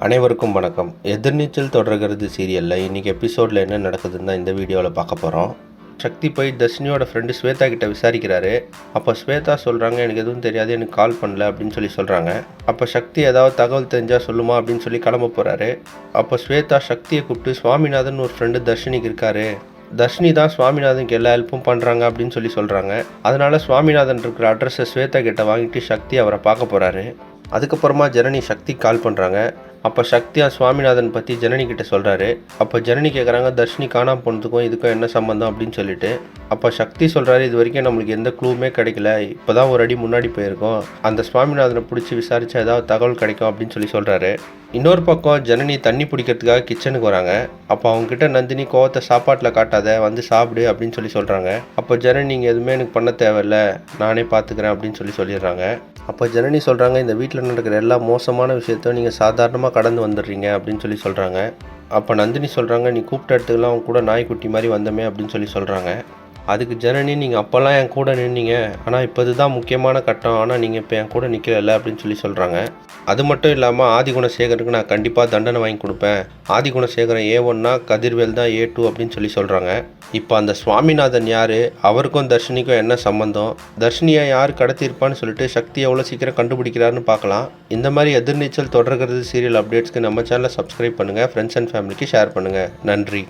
அனைவருக்கும் வணக்கம். எதிர்நீச்சல் தொடர்கிறது சீரியலில் இன்றைக்கி எபிசோடில் என்ன நடக்குதுன்னு தான் இந்த வீடியோவில் பார்க்க போகிறோம். சக்தி போய் தர்ஷினியோட ஃப்ரெண்டு ஸ்வேதா கிட்ட விசாரிக்கிறாரு. அப்போ ஸ்வேதா சொல்கிறாங்க, எனக்கு எதுவும் தெரியாது, எனக்கு கால் பண்ணல அப்படின்னு சொல்லி சொல்கிறாங்க. அப்போ சக்தி ஏதாவது தகவல் தெரிஞ்சால் சொல்லுமா அப்படின்னு சொல்லி கிளம்ப போகிறாரு. அப்போ ஸ்வேதா சக்தியை கூப்பிட்டு, சுவாமிநாதன் ஒரு ஃப்ரெண்டு தர்ஷினிக்கு இருக்காரு, தர்ஷினி தான் சுவாமிநாதனுக்கு எல்லா ஹெல்ப்பும் பண்ணுறாங்க அப்படின்னு சொல்லி சொல்கிறாங்க. அதனால் சுவாமிநாதன் இருக்கிற அட்ரஸை ஸ்வேதா கிட்ட வாங்கிட்டு சக்தி அவரை பார்க்க போகிறாரு. அதுக்கப்புறமா ஜனனி சக்தி கால் பண்ணுறாங்க. அப்போ சக்தியா சுவாமிநாதன் பற்றி ஜனனி கிட்ட சொல்கிறாரு. அப்போ ஜனனி கேட்குறாங்க, தர்ஷினி காணாமல் போனதுக்கும் இதுக்கும் என்ன சம்மந்தம் அப்படின்னு சொல்லிட்டு. அப்போ சக்தி சொல்கிறாரு, இது வரைக்கும் நம்மளுக்கு எந்த க்ளூவுமே கிடைக்கல, இப்போ தான் ஒரு அடி முன்னாடி போயிருக்கோம், அந்த சுவாமிநாதனை பிடிச்சி விசாரித்தா ஏதாவது தகவல் கிடைக்கும் அப்படின்னு சொல்லி சொல்கிறாரு. இன்னொரு பக்கம் ஜனனி தண்ணி பிடிக்கிறதுக்காக கிச்சனுக்கு வராங்க. அப்போ அவங்ககிட்ட நந்தினி கோவத்தை சாப்பாட்டில் காட்டாத, வந்து சாப்பிடு அப்படின்னு சொல்லி சொல்கிறாங்க. அப்போ ஜனனி, நீங்கள் எதுவுமே எனக்கு பண்ண தேவையில்ல, நானே பார்த்துக்கிறேன் அப்படின்னு சொல்லிடுறாங்க. அப்போ ஜனனி சொல்கிறாங்க, இந்த வீட்டில் நடக்கிற எல்லா மோசமான விஷயத்தையும் நீங்கள் சாதாரணமாக கடந்து வந்துடுறீங்க அப்படின்னு சொல்கிறாங்க. அப்போ நந்தினி சொல்கிறாங்க, நீ கூப்பிட்ட இடத்துக்குலாம் அவங்க கூட நாய்க்குட்டி மாதிரி வந்தமே அப்படின்னு சொல்கிறாங்க. அதுக்கு ஜனனி, நீங்கள் அப்போல்லாம் என் கூட நின்னீங்க, ஆனால் இப்போ இதுதான் முக்கியமான கட்டம், ஆனால் நீங்கள் இப்போ என் கூட நிற்கல அப்படின்னு சொல்கிறாங்க. அது மட்டும் இல்லாமல் ஆதிகுணசேகருக்கு நான் கண்டிப்பாக தண்டனை வாங்கி கொடுப்பேன், ஆதிகுணசேகரன் A1னா கதிர்வேல் தான் A2 அப்படின்னு சொல்கிறாங்க. இப்போ அந்த சுவாமிநாதன் யார், அவருக்கும் தர்ஷினிக்கும் என்ன சம்மந்தம், தர்ஷினியை யார் கடத்தியிருப்பான்னு சொல்லிட்டு சக்தி எவ்வளோ சீக்கிரம் கண்டுபிடிக்கிறாருன்னு பார்க்கலாம். இந்த மாதிரி எதிர்நீச்சல் தொடர்கிறது சீரியல் அப்டேட்ஸ்க்கு நம்ம சேனலை சப்ஸ்கிரைப் பண்ணுங்கள், ஃப்ரெண்ட்ஸ் அண்ட் ஃபேமிலிக்கு ஷேர் பண்ணுங்கள். நன்றி.